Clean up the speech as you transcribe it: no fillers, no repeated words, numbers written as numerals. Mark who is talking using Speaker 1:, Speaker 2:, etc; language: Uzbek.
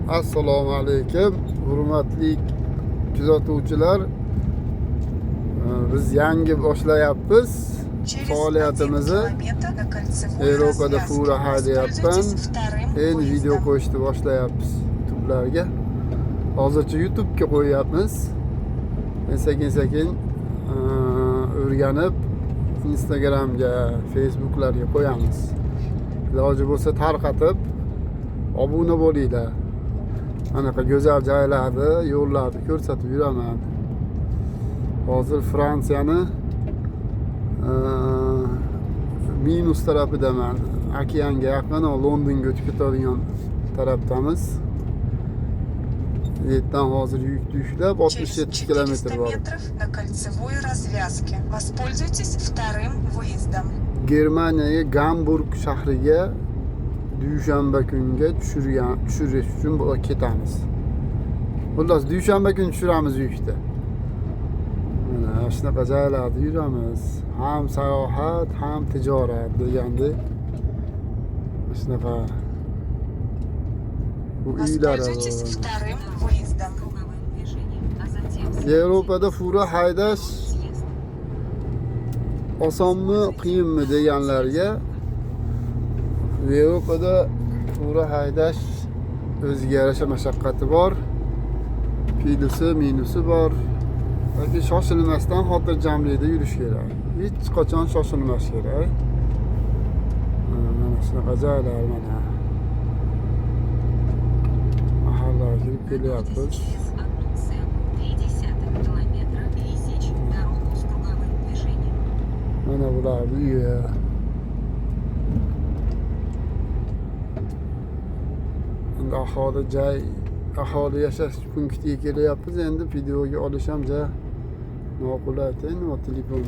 Speaker 1: Assalomu alaykum, hurmatli kuzatuvchilar. Biz yangi boshlayapmiz faoliyatimizni. Yevropada fura haydayapman. Endi video qo'yishni boshlayapmiz YouTube'larga. Hozircha YouTube'ga qo'yyapmiz. Sekin-sekin o'rganib Instagram'ga, Facebook'larga qo'yamiz. Iloji bo'lsa tarqatib obuna bo'linglar. Anaqa go'zal joylarni, yo'llarni ko'rsatib yuraman. Hozir Fransiyani minus tarafidaman. Okeanga yaqin, Londonga o'tib ketadigan tarafdamiz. Yerdan hozir yuk tashlab 67 kilometr bor.
Speaker 2: На кольцевой развязке. Воспользуйтесь вторым выездом.
Speaker 1: Germaniyaga Gamburg shahriga dushanba kunga tushirish uchun ketamiz. Xullas dushanba kuni tushiramiz yukni. Mana shunaqa joylarda yuramiz. Ham sayohat, ham tijorat degandek. Shunaqa bu uylar.
Speaker 2: Воспользуйтесь вторым выездом.
Speaker 1: Yevropada fura haydash osonmi, qiyinmi deganlarga Yevropada fura haydash o'ziga yarasha mashaqqati bor, plyusi, minusi bor. Yoki shoshilmasdan xotirjamlikda yurish kerak. Hech qachon shoshilmas kerak. Mana shunaqa joylar mana. Mahallaga kirib kelyapmiz. Mana bular uyi. Endi aholi yashash punktiga kelyapmiz. Endi videoga olish ham noqulay, telefon